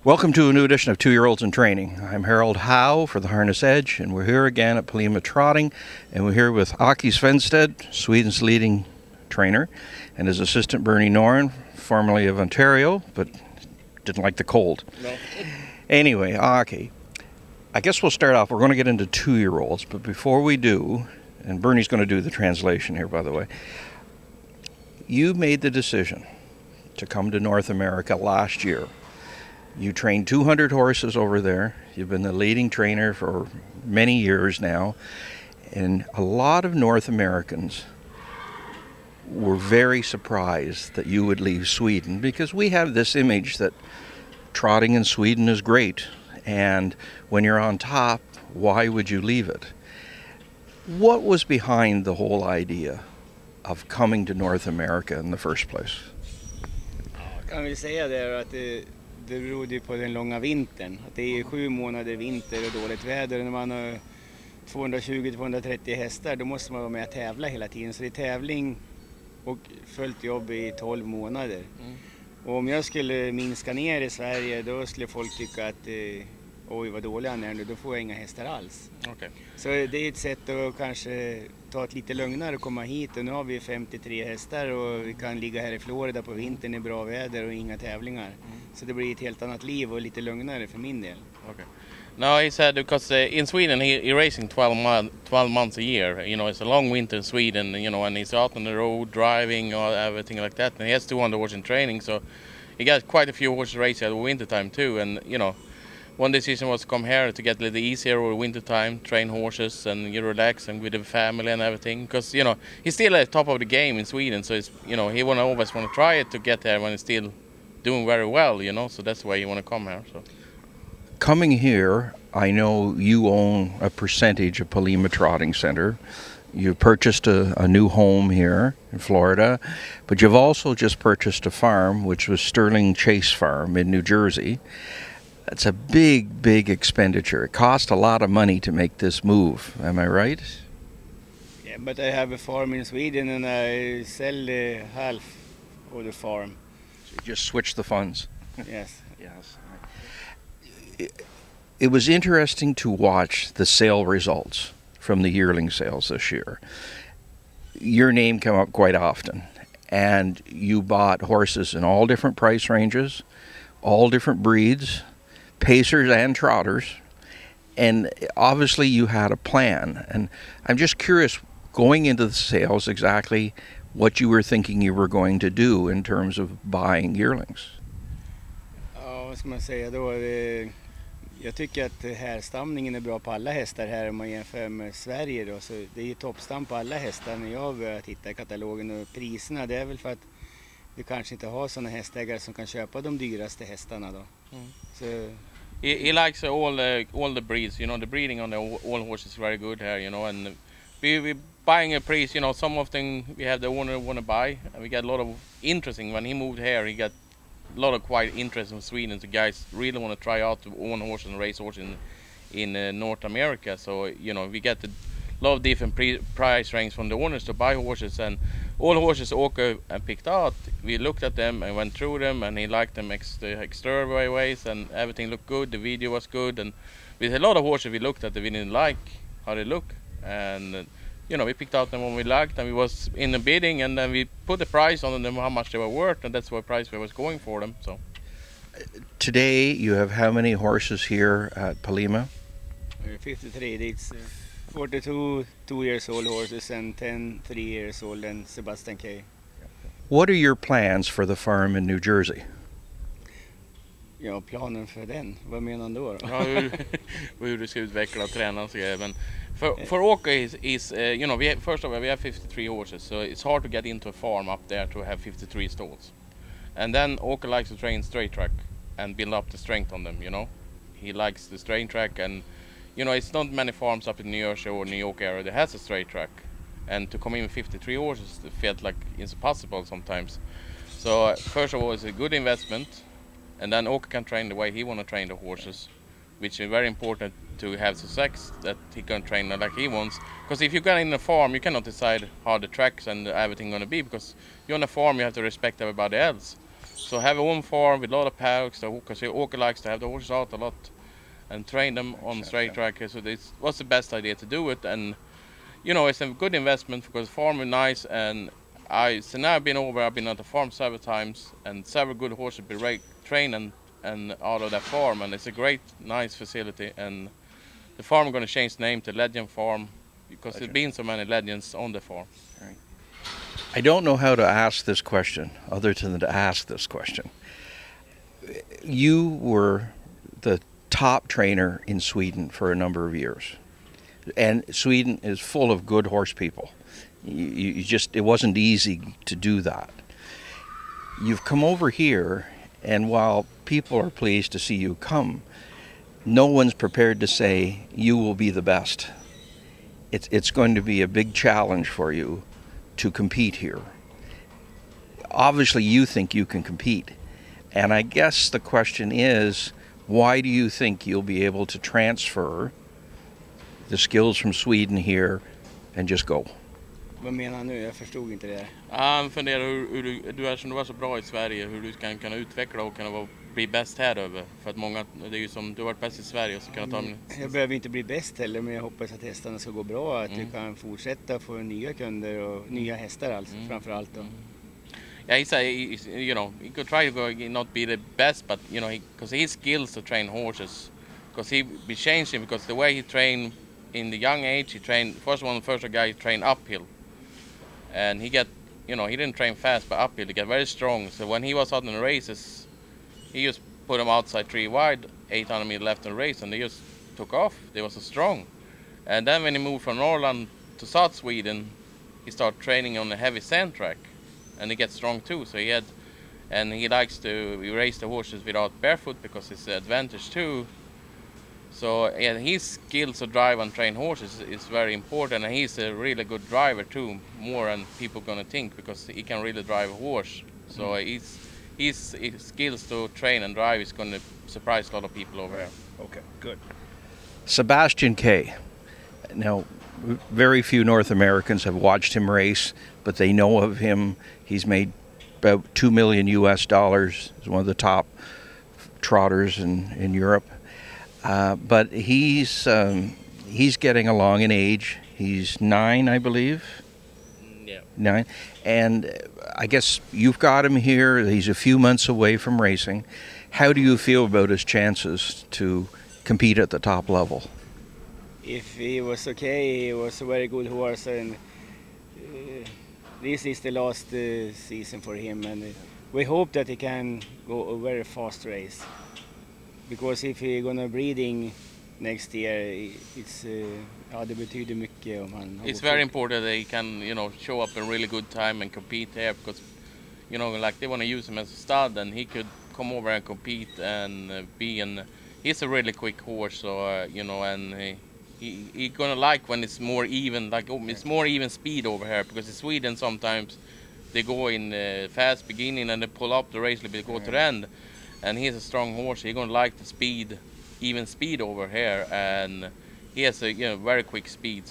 Welcome to a new edition of 2-Year-Olds in Training. I'm Harold Howe for the Harness Edge, and we're here again at Palima Trotting, and we're here with Aki Svendtedt, Sweden's leading trainer, and his assistant Bernie Norn, formerly of Ontario, but didn't like the cold. No. Anyway, Aki, I guess we'll start off. We're going to get into 2-year-olds, but before we do, and Bernie's going to do the translation here, by the way, you made the decision to come to North America last year. You trained 200 horses over there. You've been the leading trainer for many years now. And a lot of North Americans were very surprised that you would leave Sweden, because we have this image that trotting in Sweden is great. And when you're on top, why would you leave it? What was behind the whole idea of coming to North America in the first place? Kan vi säga det att det berodde ju på den långa vintern. Att det är 7 månader vinter och dåligt väder. När man har 220-230 hästar, då måste man vara med och tävla hela tiden. Så det är tävling och fullt jobb i 12 månader. Och om jag skulle minska ner i Sverige, då skulle folk tycka att oj vad dålig han är nu, då får jag inga hästar alls. Okay. Så det är ett sätt att kanske ta ett lite lugnare och komma hit. Och nu har vi 53 hästar och vi kan ligga här i Florida på vintern i bra väder och inga tävlingar. Så det blir ett helt annat liv och lite lugnare för min del. Okay. No, he said because in Sweden he racing 12 months a year. You know, it's a long winter in Sweden. You know, and he's out on the road driving or everything like that. And he has 200 horses in training, so he got quite a few horses racing at the winter time too. And you know, one decision was to come here to get a little easier over winter time, train horses and you relax and with the family and everything. Because you know he's still at the top of the game in Sweden, so it's, you know, he always want to try it to get there when he's still doing very well. You know, so that's why you want to come here. So. Coming here, I know you own a percentage of Palima Trotting Center. You've purchased a new home here in Florida, but you've also just purchased a farm, which was Sterling Chase Farm in New Jersey. It's a big, big expenditure. It cost a lot of money to make this move. Am I right? Yeah, but I have a farm in Sweden and I sell half of the farm. So you just switch the funds. Yes. Yes. It was interesting to watch the sale results from the yearling sales this year. Your name came up quite often, and you bought horses in all different price ranges, all different breeds, pacers and trotters, and obviously you had a plan. And I'm just curious, going into the sales, exactly what you were thinking you were going to do in terms of buying yearlings. Ja, vad ska man säga då? Jag tycker att härstamningen är bra på alla hästar här om man jämför med Sverige då. Så det är ju toppstam på alla hästar när jag börjar titta i katalogen, och priserna, det är väl för att vi kanske inte har sådana hästägare som kan köpa de dyraste hästarna då. Så He likes all the breeds. You know, the breeding on all horses is very good here. You know, and we buying a price. You know, some of them we have the owner want to buy, and we got a lot of interesting. When he moved here, he got a lot of quite interest in Sweden. The guys really want to try out to own horses and race horses in North America. So you know, we get a lot of different price range from the owners to buy horses, and all horses Åke and picked out. We looked at them and went through them, and he liked them exterior ways, and everything looked good. The video was good, and with a lot of horses we looked at that we didn't like how they look, and you know, we picked out them one we liked, and we was in the bidding, and then we put the price on them, how much they were worth, and that's what price we was going for them. So Today you have how many horses here at Palima? 53, it's 42 2-year-old horses and 10 3-year-old and Sebastian K. What are your plans for the farm in New Jersey? Ja, planen för den, vad menar han då? Ja, hur du ska utveckla och träna och så grejer. Men for Åke is you know, first of all we have 53 horses, so it's hard to get into a farm up there to have 53 stalls. And then Åke likes to train straight track and build up the strength on them, you know. He likes the straight track, and you know, it's not many farms up in New Jersey or New York area that has a straight track. And to come in with 53 horses, it felt like it's impossible sometimes. So first of all, it's a good investment, and then Åke can train the way he want to train the horses, which is very important to have success, that he can train like he wants. Because if you get in a farm, you cannot decide how the tracks and everything going to be, because you're on a farm, you have to respect everybody else. So have a own farm with a lot of paddocks, because Åke likes to have the horses out a lot and train them on straight track. So this was the best idea to do it, and you know, it's a good investment because the farm is nice. And so now I've been at the farm several times, and several good horses be trained and out of that farm, and it's a great, nice facility. And the farm is going to change the name to Legend Farm because there's been so many legends on the farm. Right. I don't know how to ask this question other than to ask this question. You were the top trainer in Sweden for a number of years, and Sweden is full of good horse people. It wasn't easy to do that. You've come over here, and while people are pleased to see you come, no one's prepared to say you will be the best. It's going to be a big challenge for you to compete here. Obviously you think you can compete, and I guess the question is, why do you think you'll be able to transfer the skills from Sweden here and just go? Vad menar han nu? Jag förstod inte det. Han funderar hur du är som du var så bra i Sverige, hur du kan kunna utveckla och kunna bli bäst här över. För att många, det är ju som du har varit bäst i Sverige så kan jag behöver inte bli bäst heller, men jag hoppas att hästarna ska gå bra, att vi kan fortsätta få nya kunder och nya hästar alltså, framförallt då. Yeah, he said, you know, he could try to go, not be the best, but you know, because his skills to train horses, because he be changing, because the way he trained in the young age, he trained first guy he trained uphill, and he didn't train fast, but uphill he got very strong. So when he was out in the races, he just put them outside 3 wide, 800 meters left in the race, and they just took off. They were so strong. And then when he moved from Norrland to South Sweden, he started training on a heavy sand track, and he gets strong too. So he likes to race the horses without barefoot because it's an advantage too. So yeah, his skills to drive and train horses is very important, and he's a really good driver too, more than people gonna think, because he can really drive a horse. So his skills to train and drive is gonna surprise a lot of people over here. Okay, good. Sebastian K. Now, very few North Americans have watched him race, but they know of him. He's made about $2 million US. He's one of the top trotters in Europe. But he's getting along in age. He's 9, I believe. Yeah. 9. And I guess you've got him here. He's a few months away from racing. How do you feel about his chances to compete at the top level? If he was okay, he was a very good horse, and this is the last season for him, and we hope that he can go a very fast race. Because if he's gonna breeding next year, det betyder mycket om han. It's very important that he can, show up a really good time and compete there, because, like they want to use him as a stud, and he could come over and compete and he's a really quick horse, so and he gonna like when it's more even, it's more even speed over here, because in Sweden sometimes they go in fast beginning and they pull up the race a little bit, go to the end. And he's a strong horse. He's gonna like the speed, even speed over here, and he has a very quick speed.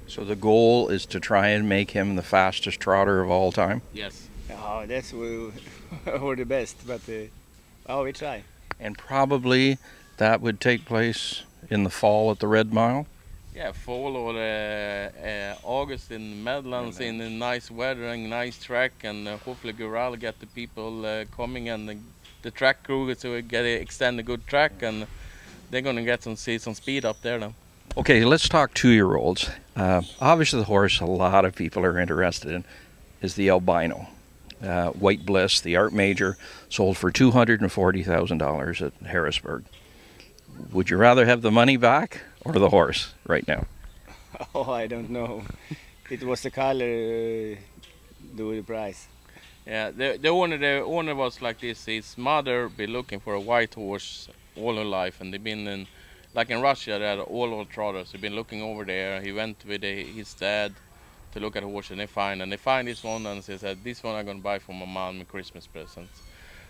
So the goal is to try and make him the fastest trotter of all time. Yes. Yeah, that's we're the best, but we try. And probably that would take place in the fall at the Red Mile. Yeah, fall or August in Meadlands in a nice weather and nice track, and hopefully Gural get the people coming, and the track crew to extend a good track, and they're going to see some speed up there now. Okay, let's talk 2-year-olds. Obviously the horse a lot of people are interested in is the albino. White Bliss, the Art Major, sold for $240,000 at Harrisburg. Would you rather have the money back or the horse right now? Oh, I don't know. It was the color, the price. Yeah, the owner was like this. His mother been looking for a white horse all her life, and they've been like in Russia, they had all trotters. They've been looking over there. He went with his dad to look at a horse, and they find this one, and they said, this one I'm gonna buy for my mom, a Christmas present.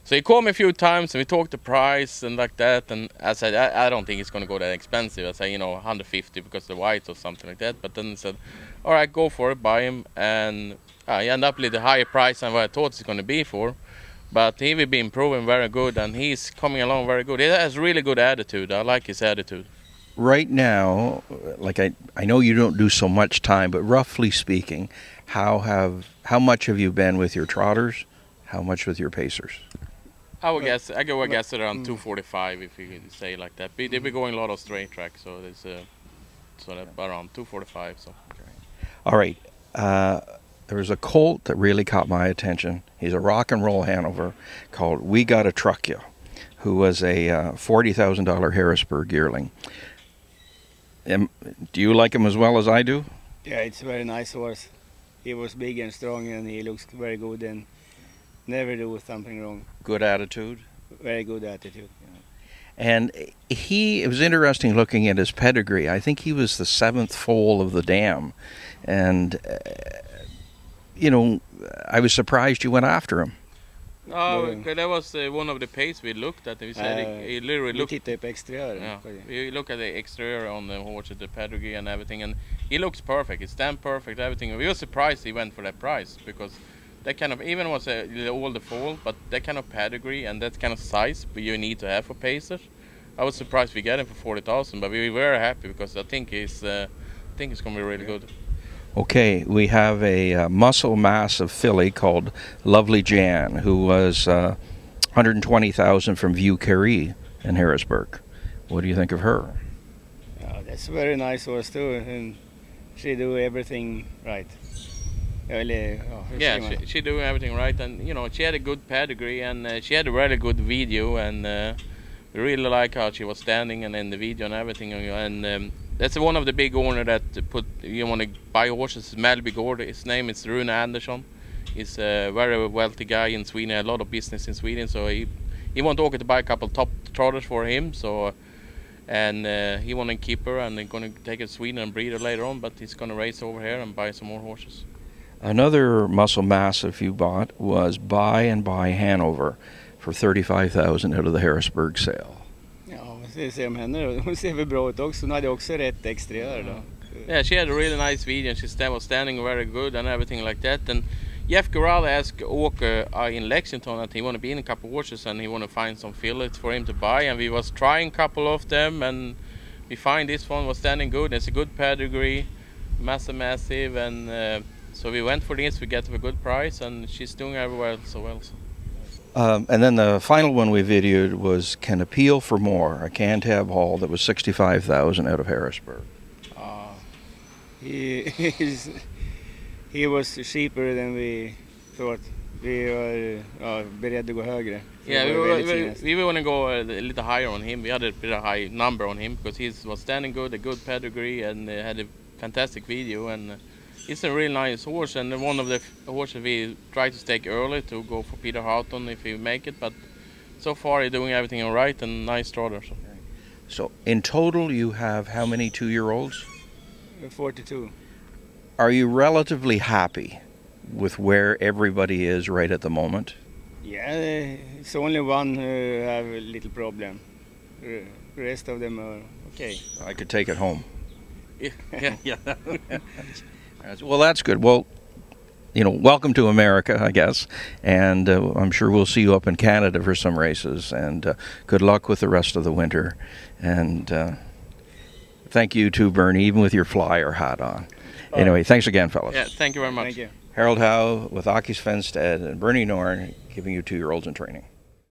So he called me a few times, and we talked the price and like that, and I said, I don't think it's gonna go that expensive. I said, 150 because the white or something like that. But then he said, all right, go for it, buy him, and he ended up with a higher price than what I thought it's gonna be for. But he will be improving very good, and he's coming along very good. He has really good attitude. I like his attitude. Right now, like I know you don't do so much time, but roughly speaking, how much have you been with your trotters? How much with your pacers? I guess around 245, if you can say like that. They've been going a lot of straight track, so it's around 245. So. All right. There was a colt that really caught my attention. He's a rock and roll Hanover called We Gotta Truck You, who was a $40,000 Harrisburg yearling. Do you like him as well as I do? Yeah, it's a very nice horse. He was big and strong, and he looks very good and never do something wrong. Good attitude? Very good attitude. And it was interesting looking at his pedigree. I think he was the 7th foal of the dam. And, I was surprised you went after him. No, that was one of the pace we looked at. We said he literally looked. We tittade på exteriör. Yeah, we look at the exterior on the horse, the pedigree and everything, and he looks perfect. He stands perfect, everything. We were surprised he went for that price because that kind of even was a older foal, but that kind of pedigree and that kind of size you need to have for pacers. I was surprised we got him for 40,000, but we were very happy because I think he's going to be really good. Okay, we have a muscle massive filly called Lovely Jan, who was 120,000 from View Carré in Harrisburg. What do you think of her? That's a very nice horse too, and she do everything right. Yeah, she doing everything right, and she had a good pedigree, and she had a really good video, and we really like how she was standing and in the video and everything, and that's one of the big owners that want to buy horses. Melby Gård. His name is Rune Andersson. He's a very wealthy guy in Sweden, a lot of business in Sweden. So he want to buy a couple top trotters for him. So he want to keep her, and they're going to take her to Sweden and breed her later on. But he's going to race over here and buy some more horses. Another muscle massive you bought was Buy and Buy Hanover for 35,000 out of the Harrisburg sale. Det ser om henne. Hon ser väl bra ut också. Hon hade också rätt exteriör då. Yeah, she had a really nice video, and she was standing very good and everything like that. And Jeff Corral asked Åke in Lexington that he want to be in a couple horses and he want to find some fillets for him to buy. And we was trying a couple of them, and we find this one was standing good. It's a good pedigree, massive, and so we went for this. We got a good price, and she's doing everywhere so well. So. And then the final one we videoed was Can Appeal for More, a Cantab haul that was 65,000 out of Harrisburg. He was cheaper than we thought. We were beredda att gå högre. Yeah, we want to go a little higher on him. We had a pretty high number on him because he was standing good, a good pedigree, and had a fantastic video. And he's a really nice horse, and one of the horses we try to stake early to go for Peter Houghton if we make it. But so far he's doing everything all right, and nice trotter. So in total you have how many 2-year-olds? 42. Are you relatively happy with where everybody is right at the moment? Yeah, it's only one who have a little problem. The rest of them are okay. I could take it home. Yeah. Well, that's good. Well, welcome to America, I guess. And I'm sure we'll see you up in Canada for some races. And good luck with the rest of the winter. And thank you too, Bernie, even with your flyer hat on. Anyway, thanks again, fellas. Yeah, thank you very much. Thank you. Harold Howe with Svendtedt and Bernie Norn giving you 2-year-olds in training.